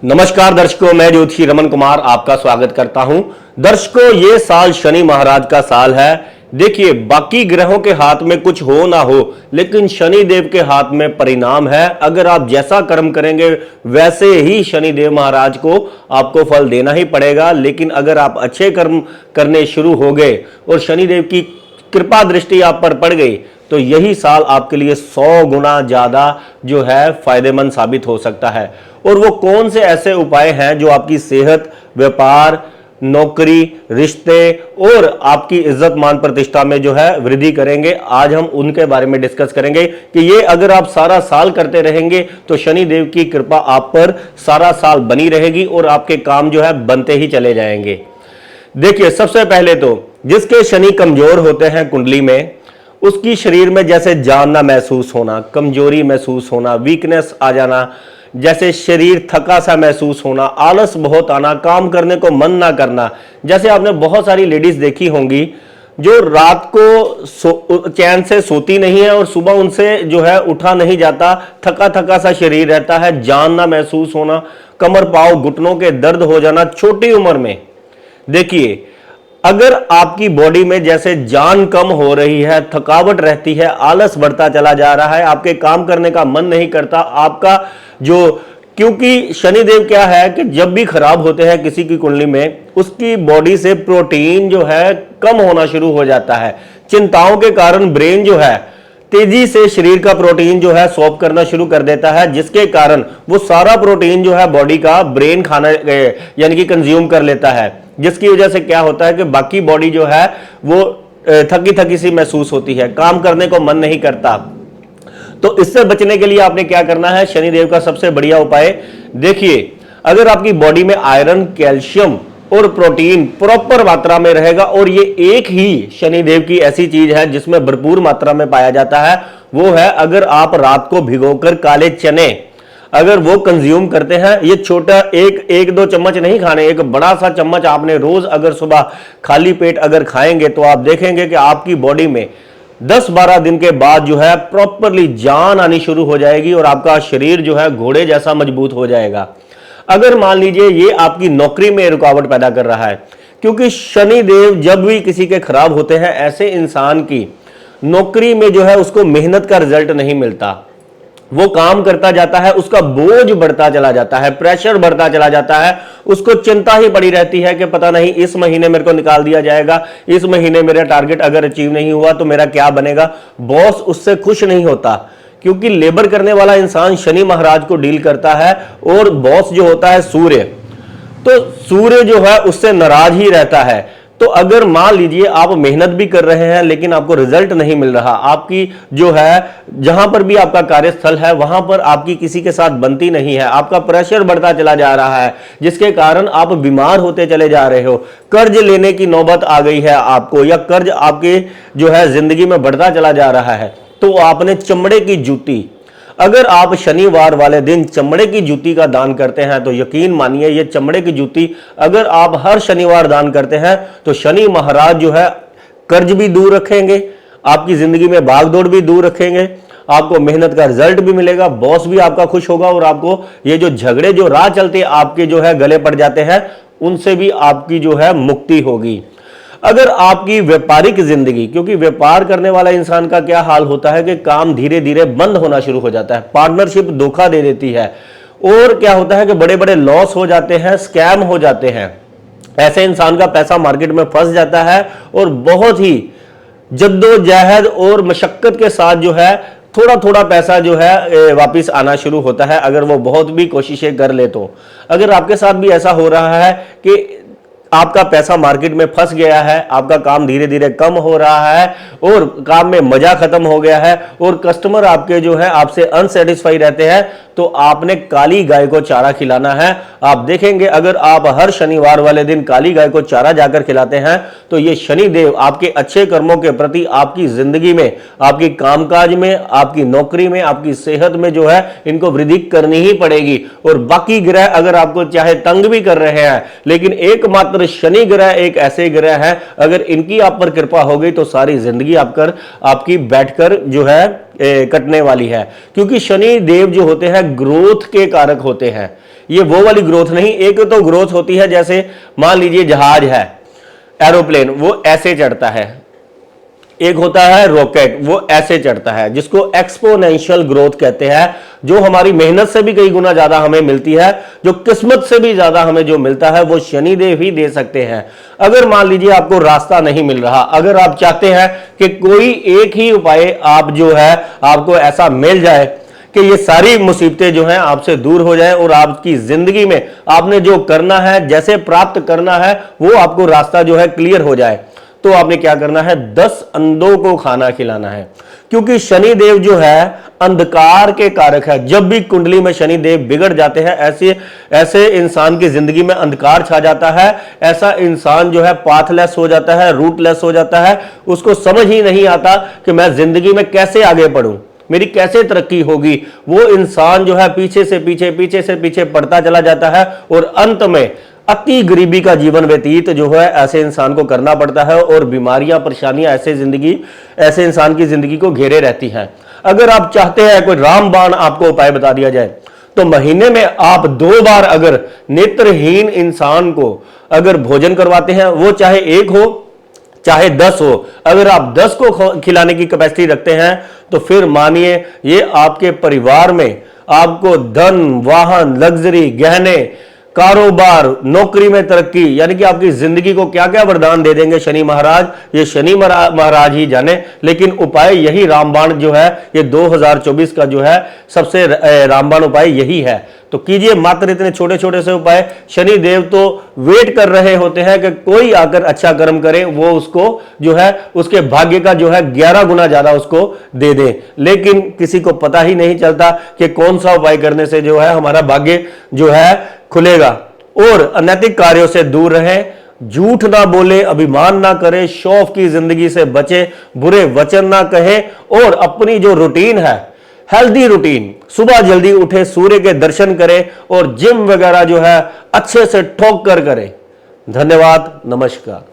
नमस्कार दर्शकों, मैं ज्योतिषी रमन कुमार आपका स्वागत करता हूं। दर्शकों, ये साल शनि महाराज का साल है। देखिए, बाकी ग्रहों के हाथ में कुछ हो ना हो, लेकिन शनि देव के हाथ में परिणाम है। अगर आप जैसा कर्म करेंगे वैसे ही शनि देव महाराज को आपको फल देना ही पड़ेगा। लेकिन अगर आप अच्छे कर्म करने शुरू हो गए और शनि देव की कृपा दृष्टि आप पर पड़ गई तो यही साल आपके लिए 100 गुना ज्यादा जो है फायदेमंद साबित हो सकता है। और वो कौन से ऐसे उपाय हैं जो आपकी सेहत, व्यापार, नौकरी, रिश्ते और आपकी इज्जत मान प्रतिष्ठा में जो है वृद्धि करेंगे, आज हम उनके बारे में डिस्कस करेंगे कि ये अगर आप सारा साल करते रहेंगे तो शनि देव की कृपा आप पर सारा साल बनी रहेगी और आपके काम जो है बनते ही चले जाएंगे। देखिए, सबसे पहले तो जिसके शनि कमजोर होते हैं कुंडली में, उसकी शरीर में जैसे जान ना महसूस होना, कमजोरी महसूस होना, वीकनेस आ जाना, जैसे शरीर थका सा महसूस होना, आलस बहुत आना, काम करने को मन ना करना। जैसे आपने बहुत सारी लेडीज देखी होंगी जो रात को चैन से सोती नहीं है और सुबह उनसे जो है उठा नहीं जाता, थका थका सा शरीर रहता है, जान ना महसूस होना, कमर पांव घुटनों के दर्द हो जाना छोटी उम्र में। देखिए, अगर आपकी बॉडी में जैसे जान कम हो रही है, थकावट रहती है, आलस बढ़ता चला जा रहा है, आपके काम करने का मन नहीं करता, आपका जो क्योंकि शनिदेव क्या है कि जब भी खराब होते हैं किसी की कुंडली में, उसकी बॉडी से प्रोटीन जो है कम होना शुरू हो जाता है। चिंताओं के कारण ब्रेन जो है तेजी से शरीर का प्रोटीन जो है सॉप करना शुरू कर देता है, जिसके कारण वो सारा प्रोटीन जो है बॉडी का ब्रेन खाना यानी कि कंज्यूम कर लेता है, जिसकी वजह से क्या होता है कि बाकी बॉडी जो है वो थकी थकी सी महसूस होती है, काम करने को मन नहीं करता। तो इससे बचने के लिए आपने क्या करना है, शनिदेव का सबसे बढ़िया उपाय देखिए, अगर आपकी बॉडी में आयरन, कैल्शियम और प्रोटीन प्रॉपर मात्रा में रहेगा, और ये एक ही शनिदेव की ऐसी चीज है जिसमें भरपूर मात्रा में पाया जाता है, वो है अगर आप रात को भिगोकर काले चने अगर वो कंज्यूम करते हैं, ये छोटा एक दो चम्मच नहीं खाने, एक बड़ा सा चम्मच आपने रोज अगर सुबह खाली पेट अगर खाएंगे तो आप देखेंगे कि आपकी बॉडी में 10-12 दिन के बाद जो है प्रॉपरली जान आनी शुरू हो जाएगी और आपका शरीर जो है घोड़े जैसा मजबूत हो जाएगा। अगर मान लीजिए ये आपकी नौकरी में रुकावट पैदा कर रहा है, क्योंकि शनि देव जब भी किसी के खराब होते हैं, ऐसे इंसान की नौकरी में जो है उसको मेहनत का रिजल्ट नहीं मिलता, वो काम करता जाता है, उसका बोझ बढ़ता चला जाता है, प्रेशर बढ़ता चला जाता है, उसको चिंता ही पड़ी रहती है कि पता नहीं इस महीने मेरे को निकाल दिया जाएगा, इस महीने मेरा टारगेट अगर अचीव नहीं हुआ तो मेरा क्या बनेगा। बॉस उससे खुश नहीं होता, क्योंकि लेबर करने वाला इंसान शनि महाराज को डील करता है और बॉस जो होता है सूर्य, तो सूर्य जो है उससे नाराज ही रहता है। तो अगर मान लीजिए आप मेहनत भी कर रहे हैं लेकिन आपको रिजल्ट नहीं मिल रहा, आपकी जो है जहां पर भी आपका कार्यस्थल है वहां पर आपकी किसी के साथ बनती नहीं है, आपका प्रेशर बढ़ता चला जा रहा है, जिसके कारण आप बीमार होते चले जा रहे हो, कर्ज लेने की नौबत आ गई है आपको, या कर्ज आपके जो है जिंदगी में बढ़ता चला जा रहा है, तो आपने चमड़े की जूती, अगर आप शनिवार वाले दिन चमड़े की जूती का दान करते हैं तो यकीन मानिए ये चमड़े की जूती अगर आप हर शनिवार दान करते हैं तो शनि महाराज जो है कर्ज भी दूर रखेंगे, आपकी जिंदगी में भागदौड़ भी दूर रखेंगे, आपको मेहनत का रिजल्ट भी मिलेगा, बॉस भी आपका खुश होगा, और आपको ये जो झगड़े जो राह चलते आपके जो है गले पड़ जाते हैं उनसे भी आपकी जो है मुक्ति होगी। अगर आपकी व्यापारिक जिंदगी, क्योंकि व्यापार करने वाला इंसान का क्या हाल होता है कि काम धीरे धीरे बंद होना शुरू हो जाता है, पार्टनरशिप धोखा दे देती है, और क्या होता है कि बड़े बड़े लॉस हो जाते हैं, स्कैम हो जाते हैं, ऐसे इंसान का पैसा मार्केट में फंस जाता है और बहुत ही जद्दोजहद और मशक्कत के साथ जो है थोड़ा थोड़ा पैसा जो है वापस आना शुरू होता है, अगर वो बहुत भी कोशिशें कर ले तो। अगर आपके साथ भी ऐसा हो रहा है कि आपका पैसा मार्केट में फंस गया है, आपका काम धीरे धीरे कम हो रहा है और काम में मजा खत्म हो गया है और कस्टमर आपके जो है आपसे अनसेटिस्फाई रहते हैं, तो आपने काली गाय को चारा खिलाना है। आप देखेंगे अगर आप हर शनिवार वाले दिन काली गाय को चारा जाकर खिलाते हैं तो ये शनि देव आपके अच्छे कर्मों के प्रति आपकी जिंदगी में, आपकी कामकाज में, आपकी नौकरी में, आपकी सेहत में जो है इनको वृद्धि करनी ही पड़ेगी। और बाकी ग्रह अगर आपको चाहे तंग भी कर रहे हैं, लेकिन एकमात्र शनि ग्रह एक ऐसे ग्रह है, अगर इनकी आप पर कृपा हो गई तो सारी जिंदगी आपकी बैठकर जो है कटने वाली है। क्योंकि शनि देव जो होते हैं ग्रोथ के कारक होते हैं, ये वो वाली ग्रोथ नहीं। एक तो ग्रोथ होती है जैसे मान लीजिए जहाज है, एरोप्लेन, वो ऐसे चढ़ता है। एक होता है रॉकेट, वो ऐसे चढ़ता है, जिसको एक्सपोनेंशियल ग्रोथ कहते हैं। जो हमारी मेहनत से भी कई गुना ज्यादा हमें मिलती है, जो किस्मत से भी ज्यादा हमें जो मिलता है, वो शनिदेव ही दे सकते हैं। अगर मान लीजिए आपको रास्ता नहीं मिल रहा, अगर आप चाहते हैं कि कोई एक ही उपाय आप जो है आपको ऐसा मिल जाए कि ये सारी मुसीबतें जो हैं आपसे दूर हो जाए और आपकी जिंदगी में आपने जो करना है, जैसे प्राप्त करना है, वो आपको रास्ता जो है क्लियर हो जाए, तो आपने क्या करना है, 10 अंधों को खाना खिलाना है। क्योंकि शनिदेव जो है अंधकार के कारक है। जब भी कुंडली में शनिदेव बिगड़ जाते हैं, ऐसे इंसान की जिंदगी में अंधकार छा जाता है। ऐसा इंसान जो है पाथलेस हो जाता है, रूटलेस हो जाता है। उसको समझ ही नहीं आता कि मैं जिंदगी में कैसे आगे बढ़ूं, मेरी कैसे तरक्की होगी। वो इंसान जो है पीछे से पीछे पड़ता चला जाता है और अंत में अति गरीबी का जीवन व्यतीत जो है ऐसे इंसान को करना पड़ता है और बीमारियां, परेशानियां ऐसे इंसान की जिंदगी को घेरे रहती हैं। अगर आप चाहते हैं कोई रामबाण आपको उपाय बता दिया जाए, तो महीने में आप 2 बार अगर नेत्रहीन इंसान को अगर भोजन करवाते हैं, वो चाहे 1 हो चाहे 10 हो, अगर आप 10 को खिलाने की कैपेसिटी रखते हैं, तो फिर मानिए ये आपके परिवार में आपको धन, वाहन, लग्जरी, गहने, कारोबार, नौकरी में तरक्की, यानी कि आपकी जिंदगी को क्या क्या वरदान दे देंगे शनि महाराज, ये शनि महाराज ही जाने। लेकिन उपाय यही रामबाण जो है, ये 2024 का जो है सबसे रामबाण उपाय यही है। तो कीजिए मात्र इतने छोटे छोटे से उपाय। शनि देव तो वेट कर रहे होते हैं कि कोई आकर अच्छा कर्म करे, वो उसको जो है उसके भाग्य का जो है 11 गुना ज्यादा उसको दे दे। लेकिन किसी को पता ही नहीं चलता कि कौन सा उपाय करने से जो है हमारा भाग्य जो है खुलेगा। और अनैतिक कार्यों से दूर रहें, झूठ ना बोले, अभिमान ना करे, शौक की जिंदगी से बचे, बुरे वचन ना कहे और अपनी जो रूटीन है, हेल्दी रूटीन, सुबह जल्दी उठे, सूर्य के दर्शन करें और जिम वगैरह जो है अच्छे से ठोक कर करें। धन्यवाद, नमस्कार।